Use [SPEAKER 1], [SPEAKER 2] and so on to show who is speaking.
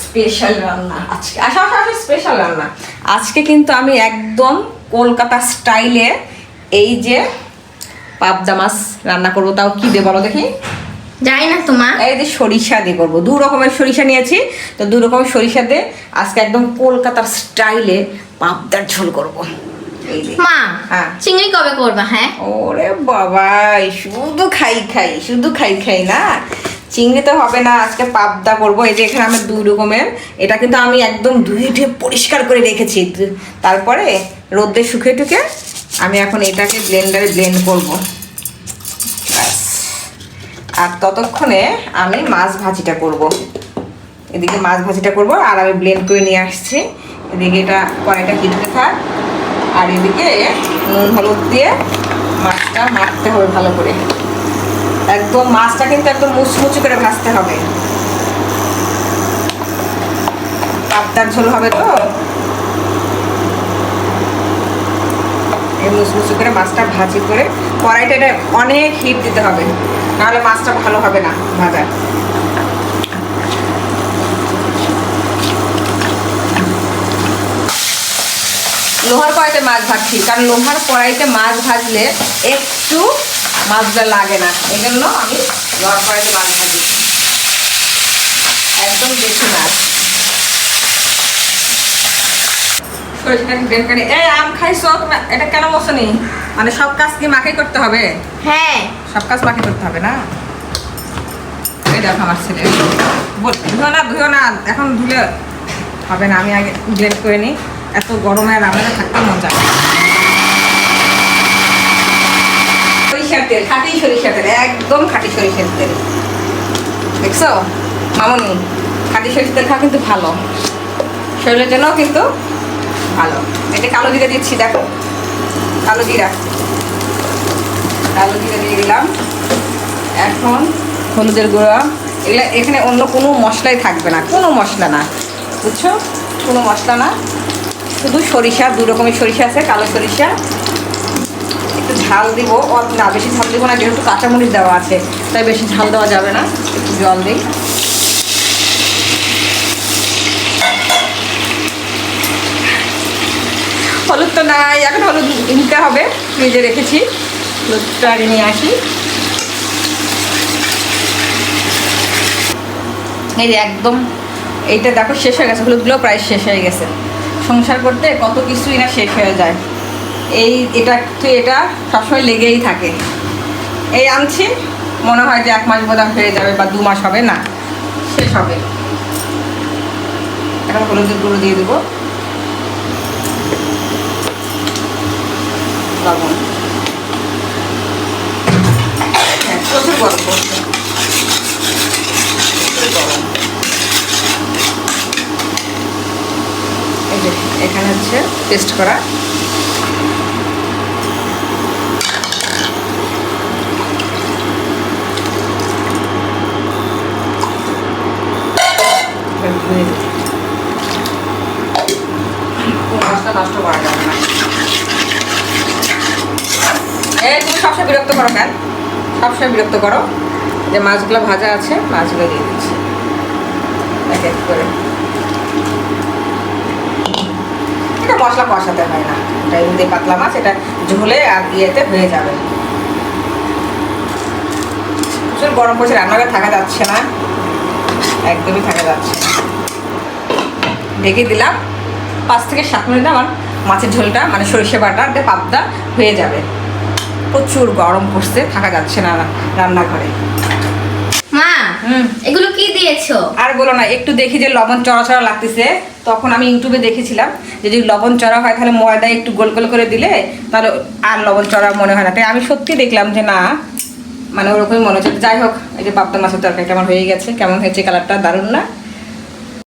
[SPEAKER 1] Special রান্না আজকে। আসা স্পেশাল রান্না আজকে কিন্তু আমি একদম কলকাতা স্টাইলে এই যে পাবদা মাছ রান্না করবো। তাও কি দিয়ে বলো দেখি?
[SPEAKER 2] যাই না তোমার,
[SPEAKER 1] এই যে সরিষা দিয়ে করবো। দু রকমের সরিষা নিয়েছি, তো দু রকমের সরিষা দিয়ে আজকে একদম কলকাতার স্টাইলে পাবদার ঝোল করবো।
[SPEAKER 2] মা
[SPEAKER 1] হ্যাঁ,
[SPEAKER 2] চিংড়ি কবে করবা? হ্যাঁ,
[SPEAKER 1] ওরে বাবা, শুধু খাই খাই না, চিংড়ি তো হবে না, আজকে পাবদা করবো। এই যে এখানে আমি দুই রকমের, এটা কিন্তু আমি একদম ধুয়ে পরিষ্কার করে রেখেছি, তারপরে রোদে শুকিয়ে টুকে আমি এখন এটাকে ব্লেন্ডারে ব্লেন্ড করবো। আর ততক্ষণে আমি মাছ ভাজিটা করব। এদিকে মাছ ভাজিটা করব আর আমি ব্লেন্ড করে নিয়ে আসছি। এদিকে এটা কড়াইটা হিটতে থাক, আর এদিকে নুন হলুদ দিয়ে মাছটা মাখতে হবে ভালো করে। একদম মাছটা কিন্তু একদম মুচমুচি করে ভাজতে হবে, পাবদার ঝোল হবে তো। এই মুচমুচি করে মাছটা ভাজি করে কড়াইটা এটা অনেক হিট দিতে হবে, নাহলে মাছটা ভালো হবে না ভাজা। লোহার কড়াইতে মাছ ভাজছি, কারণ লোহার কড়াইতে মাছ ভাজলে একটু মাছটা লাগে না, এই জন্য আমি লোহার কড়াইতে মাছ ভাজি, একদম বেশি মাছ। আম খাইছো? এটা কেন বসনি? মানে সব কাজ কি মাকে করতে হবে?
[SPEAKER 2] হ্যাঁ,
[SPEAKER 1] সব কাজ মাকে করতে হবে না। এই দেখো আমার ছেলে, ধুও না, এখন ধুলে হবে না, আমি আগে ব্লেন্ড করে নিই। এত গরমে আর আমাদের থাকতে মন চায়। সরিষার তেল, খাঁটি সরিষার তেল, একদম খাঁটি সরিষার তেল। দেখছো মামনি, খাঁটি সরিষার তেল খাওয়া কিন্তু ভালো, শরীরের জন্যও কিন্তু ভালো। এটা কালো জিরা দিচ্ছি, দেখো কালো জিরা দিয়ে দিলাম। এখন হলুদের গুঁড়া, এগুলো এখানে অন্য কোনো মশলাই থাকবে না, কোনো মশলা না, বুঝছো? কোনো মশলা না, শুধু সরিষা, দু রকমের সরিষা আছে, কালো সরিষা। একটু ঝাল দিব, না বেশি ঝাল দিব না, যেহেতু কাঁচামরিচ দেওয়া আছে তাই বেশি ঝাল দেওয়া যাবে না, একটু জল দিই। হলুদ তো নাই, এখন হলুদ নিতে হবে, ফ্রিজে রেখেছি, হলুদটা নিয়ে আসি। এই যে একদম এইটা দেখো শেষ হয়ে গেছে, হলুদগুলো প্রায় শেষ হয়ে গেছে। সংসার করতে কত কিছুই না শেষ হয়ে যায়, এটা সবসময় লেগেই থাকে। এই আনছি, মনে হয় যে 1 মাস বোধহয় হয়ে যাবে বা 2 মাস হবে না, শেষ হবে। এখন হলুদের গুঁড়ো দিয়ে দেবো, লবণ, হ্যাঁ প্রচুর গরম করছে, গরম। এই যে এখানে হচ্ছে পেস্ট করা, মাছটা নষ্ট করা যাবে না। এই তুমি সবসময় বিরক্ত করো কেন? সবসময় বিরক্ত করো। যে মাছগুলো ভাজা আছে, মাছগুলো দিয়ে দিচ্ছি এক এক করে। এটা মশলা কষাতে হয় না, এটা এমনি পাতলা মাছ, এটা ঝোলে আর ইয়েতে হয়ে যাবে। প্রচুর গরম পড়ছে, রান্নাঘরে থাকা যাচ্ছে না, একদমই থাকা যাচ্ছে না। ঢেকে দিলাম, 5 থেকে 7 মিনিট আমার মাছের ঝোলটা, মানে সরিষা বাটা দিয়ে পাবদা হয়ে যাবে। প্রচুর গরম পড়ছে, থাকা যাচ্ছে না রান্নাঘরে।
[SPEAKER 2] মা এগুলো কি দিয়েছো?
[SPEAKER 1] আর বলো না, একটু দেখি যে লবণ চড়া চড়া লাগতেছে, তখন আমি ইউটিউবে দেখেছিলাম যে যদি লবণ চড়া হয় তাহলে ময়দায় একটু গোল গোল করে দিলে তাহলে আর লবণ চড়া মনে হয় না। তাই আমি সত্যি দেখলাম যে না, মানে ওরকমই মনে হচ্ছে। যাই হোক, এই যে পাবদা মাছের তরকারিটা আমার হয়ে গেছে। কেমন হয়েছে কালারটা? দারুণ না?